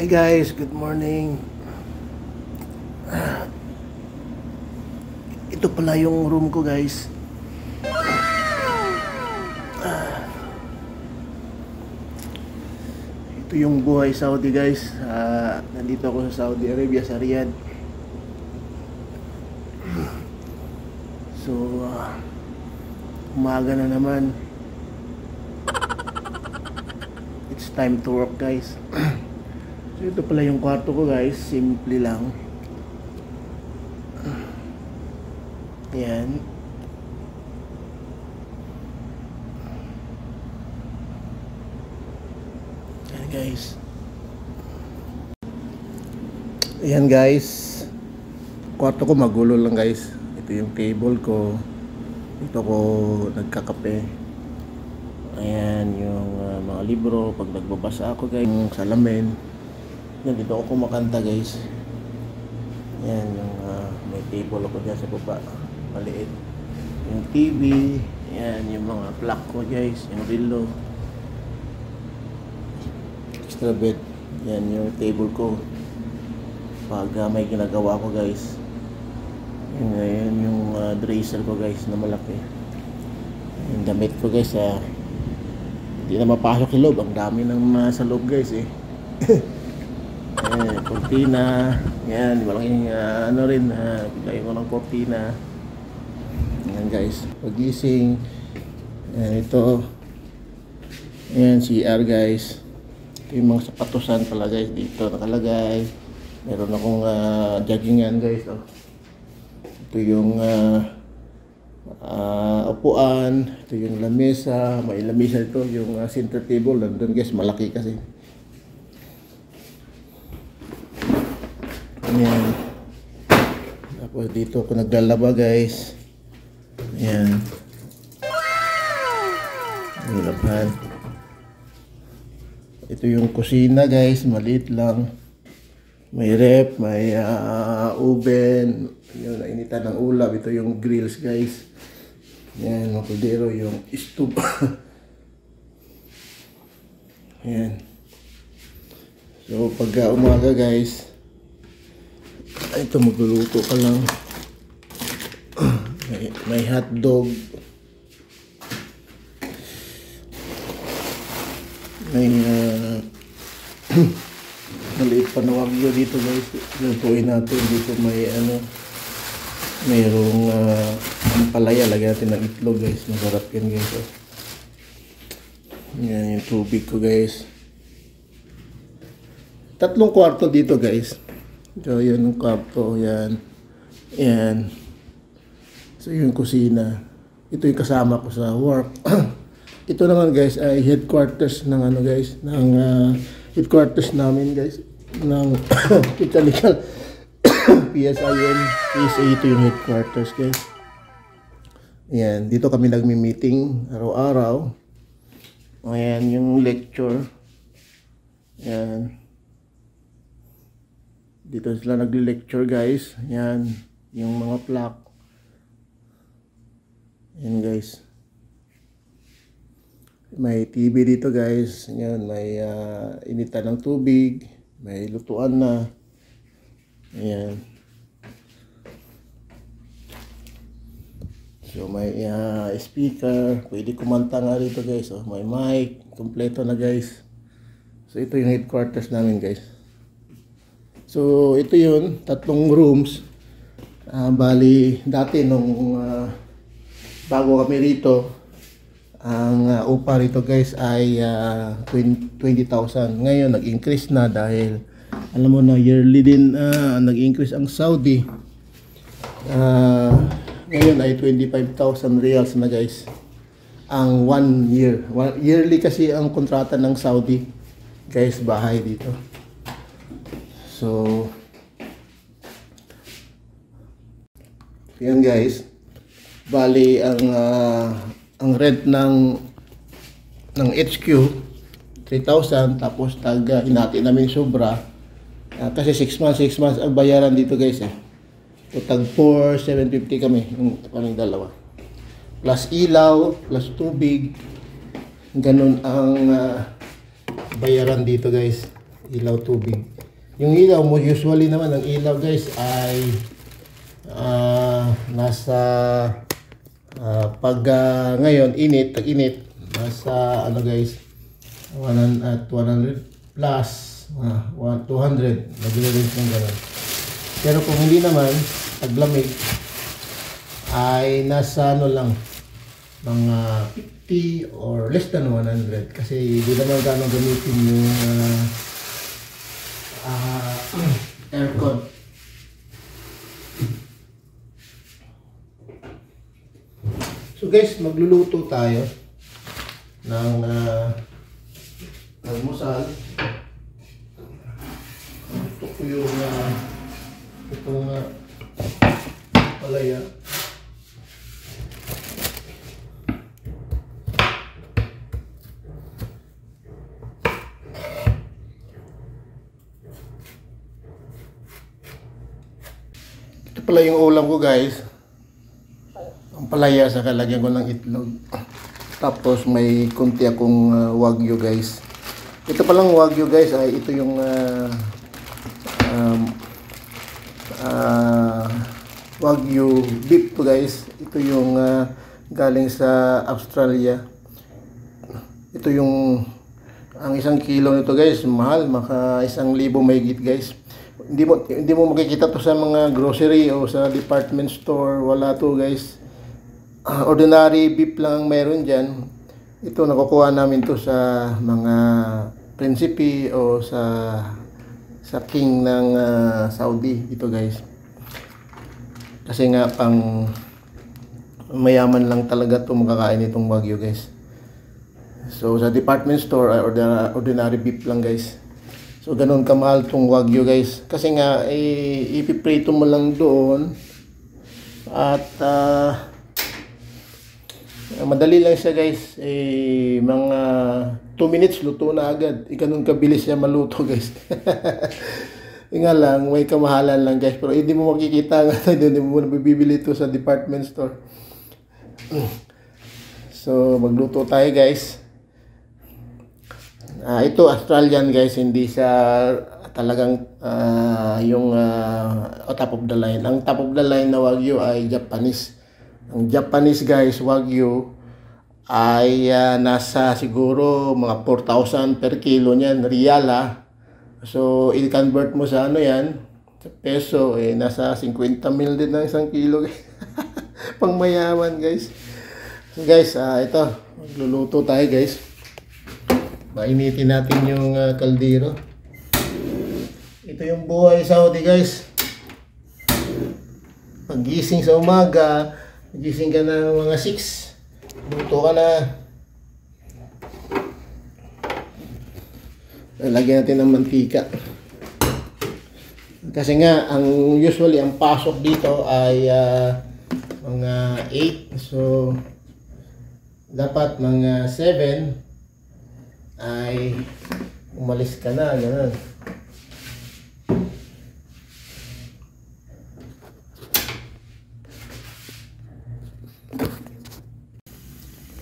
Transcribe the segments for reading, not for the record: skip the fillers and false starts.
Hi guys, good morning. Ito pala yung room ko guys. Ito yung buhay Saudi guys. Nandito ako sa Saudi Arabia, sa Riyadh. So, umaga na naman. It's time to work guys. So ito pala yung kwarto ko guys, simple lang. Yan. Yan guys. Ayan guys. Kwarto ko magulo lang guys. Ito yung table ko. Ito ko nagkakape. Ayan yung mga libro pag nagbabasa ako guys. Yung salamin. Yan, dito ako kumakanta guys. Yan yung may table ako dyan sa baba. Maliit. Yung TV. Yan yung mga plug ko guys. Yung relo. Extra bed. Yan yung table ko. Pag may ginagawa ko guys. Yan yung dresser ko guys na malaki. Yung damit ko guys. Hindi na mapasok sa loob. Ang dami ng nasa loob guys eh. Cortina. Yan, malaking ano rin, bigay ko ng cortina. Yan guys, pagising. Yan, ito. Yan, CR guys. Ito yung mga sapatusan pala guys, dito nakalagay. Meron akong joggingan guys. Oh. Ito yung upuan. Ito yung lamesa. May lamesa ito, yung center table. Nandun guys, malaki kasi. Ayan. Tapos dito ako naglalaba guys. Ayan. Nilaban. Ito yung kusina guys. Maliit lang. May rep. May oven. Yung nainitan ng ulam. Ito yung grills guys. Ayan. Makudero yung stove. Ayan. So pagka umaga guys. Ito magluluto ka lang. May hotdog. May maliit pa na wagyu dito guys. Lutuin natin dito. May mayroong palaya. Lagyan natin ng itlog guys. Masarap yan guys. Yan yung tubig ko guys. 3 kwarto dito guys. So, yan yung kwarto, yan. Yan. So, yung kusina. Ito yung kasama ko sa work. Ito naman guys ay headquarters ng ano guys, ng headquarters namin guys, ng mechanical PSIN, PSA. Ito yung headquarters guys. Yan, dito kami nagmi-meeting araw-araw. Ayan yung lecture. Yan. Dito sila nagli-lecture guys. Yan. Yung mga plaque. Yan guys. May TV dito guys. Yan. May initan ng tubig. May lutuan na. Ayan. So may speaker. Pwede kumanta nga dito guys. Oh. May mic. Kompleto na guys. So ito yung headquarters namin guys. So, ito yun, 3 rooms. Bali, dati nung bago kami rito, ang upa rito guys ay 20,000. Ngayon, nag-increase na dahil, alam mo na, yearly din nag-increase ang Saudi. Ngayon ay 25,000 reals na guys. Ang 1 year. Yearly kasi ang kontrata ng Saudi. Guys, bahay dito. So, yan guys. Bali ang rent ng HQ 3,000 tapos hinati namin sobra. Kasi 6 months ang bayaran dito guys eh. So tag 750 kami yung kaming dalawa. Plus ilaw, plus tubig. Ganun ang bayaran dito guys. ilaw tubig. Yung ilaw mo, usually naman, ang ilaw guys ay nasa pag ngayon, tag-init, nasa ano guys, 100 plus, 200, nagre-range ng gano'n. Pero kung hindi naman, taglamig, ay nasa ano lang, mga 50 or less than 100 kasi hindi naman gano'ng gamitin yung aircon. So guys, magluluto tayo ng almusal. Ito ko yung itong palaya. Ito pala yung ulam ko guys. Ang palaya sa kalagyan ko ng itlog. Tapos may kunti akong wagyu guys. Ito palang wagyu guys ay ito yung wagyu beef to guys. Ito yung galing sa Australia. Ito yung ang 1 kilo nito guys, mahal, maka 1,000 mahigit guys. Hindi mo makikita to sa mga grocery o sa department store, wala to guys. Ordinary beef lang meron dyan. Ito nakukuha namin to sa mga Principe o sa King ng Saudi ito guys. Kasi nga pang mayaman lang talaga to makakain itong wagyu guys. So sa department store ay ordinary beef lang guys. So ganun kamahal tong wagyu guys. Kasi nga ipiprito mo lang doon at madali lang siya guys, mga 2 minutes luto na agad. Ganun kabilis siya maluto guys. Nga lang, may kamahalan lang guys. Pero hindi mo makikita nga, hindi mo nabibili ito sa department store. So magluto tayo guys. Ito Australian guys, hindi siya talagang yung top of the line. Ang top of the line na wagyu ay Japanese. Ang Japanese guys, wagyu ay nasa siguro mga 4,000 per kilo niyan, real So i-convert mo sa ano yan, sa peso, nasa 50 mil din ng 1 kilo guys. Pang mayaman guys. So guys, ito, magluluto tayo guys. Mainitin natin yung kaldero. Ito yung buhay Saudi guys. Paggising sa umaga, gising ka na mga 6, luto ka na. Lagyan natin ng mantika. Kasi nga, usually ang pasok dito ay mga 8. So, dapat mga 7 ay umalis ka na. Ganun.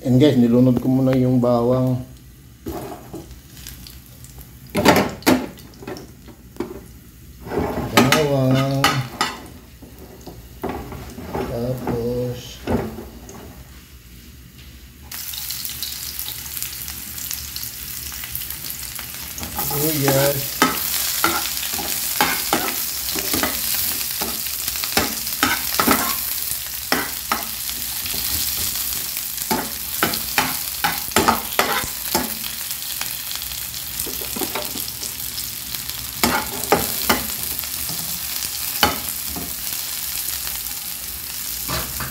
And guys, nilunod ko muna yung bawang. Tapos sibuyas.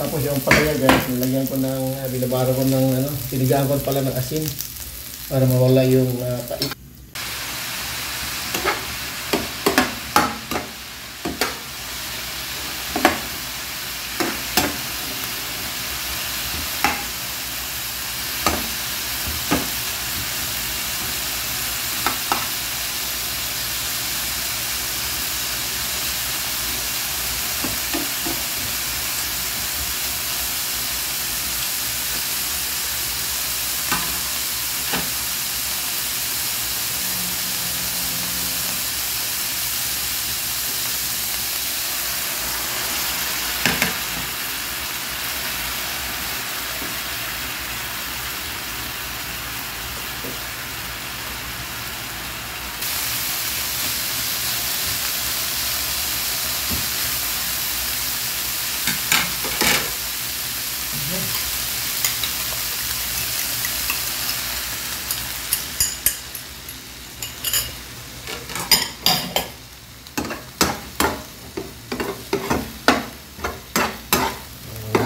Tapos yung palaya guys, nilagyan ko ng, binabaro ko ng pinigaan ko pala ng asin para mawala yung pait.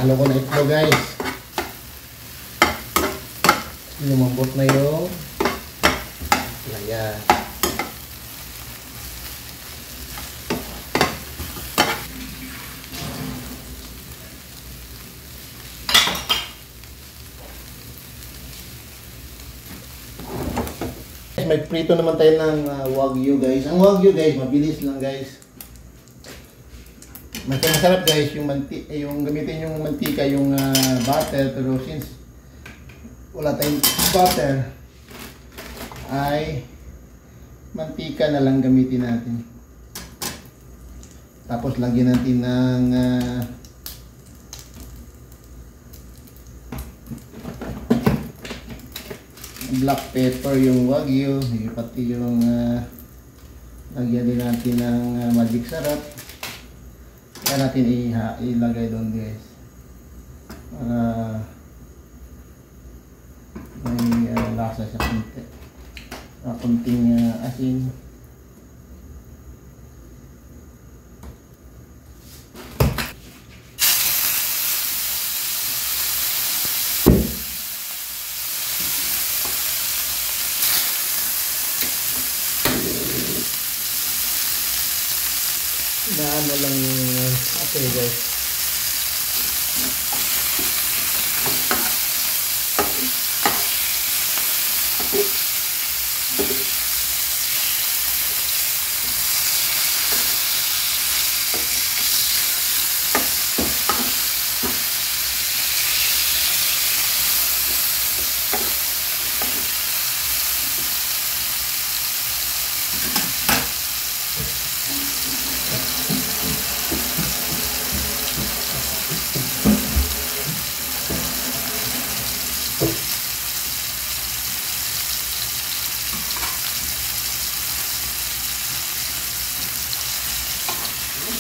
Halo ko na ito guys. Lumambot na yung laya. May prito naman tayo ng wagyu guys. Ang wagyu guys, mabilis lang guys. Masarap guys yung gamitin yung mantika, yung butter, pero since wala tayong butter ay mantika na lang gamitin natin. Tapos lagyan natin ng black pepper yung wagyu, pati yung lagyan din natin ng magic sarap. Kaya natin ilagay doon guys para may lasa sa konting asin. Naano lang yung apoy guys.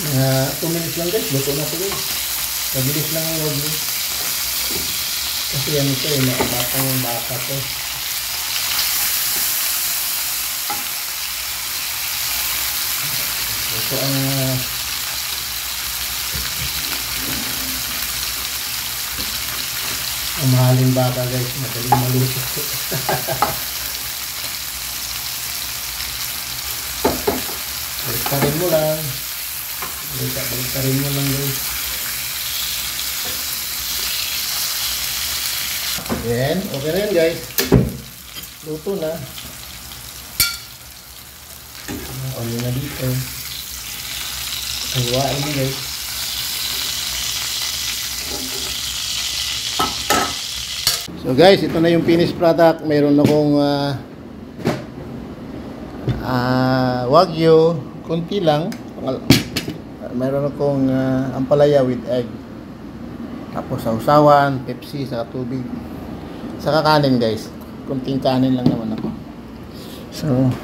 Mga 2 minutes lang guys, luto na ito guys. Mabilis lang yung wagyu. Kasi yan ito nakapatang baka to. Ito ang mahaling baka guys, madaling maluto. Balik mo lang. Balik mo lang guys. Yan, okay na yan guys. Luto na. Oli na dito. Hawain mo guys. So guys, ito na yung finished product. Mayroon akong wagyu, konti lang. Mayroon akong ampalaya with egg. Tapos sausawan, Pepsi, saka tubig. Saka kanin guys. Kunting kanin lang naman ako. So,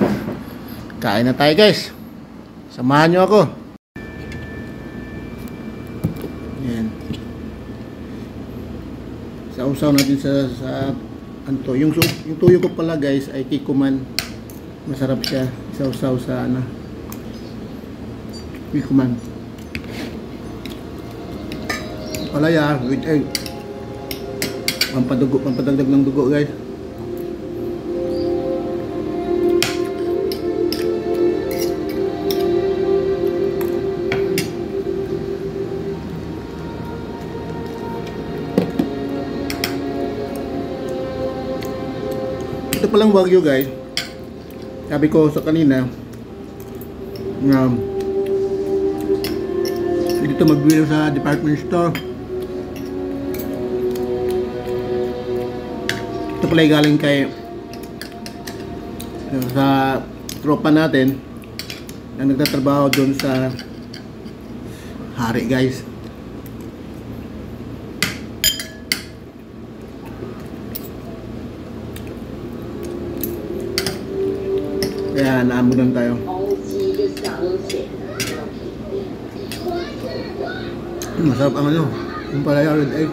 kain na tayo guys. Samahan nyo ako. Yan. Sausaw natin sa anto. Yung tuyo ko pala guys ay kikuman. Masarap siya. Sausaw sa kikuman. Palaya with egg. Pampadagdag ng dugo guys. Ito palang wagyu guys. Sabi ko sa kanina dito magbili sa department store. Ito pala galing kay sa tropa natin na nagtatrabaho doon sa hari guys. Kaya naamunan tayo. Masarap ang yung palaya with egg.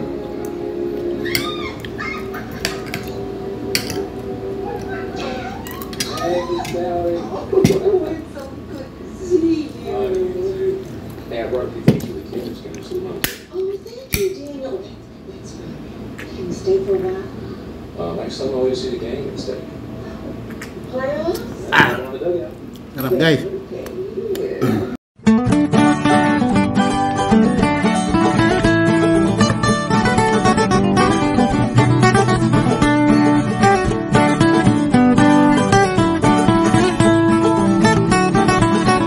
some loyal to the gang instead. Sarap guys.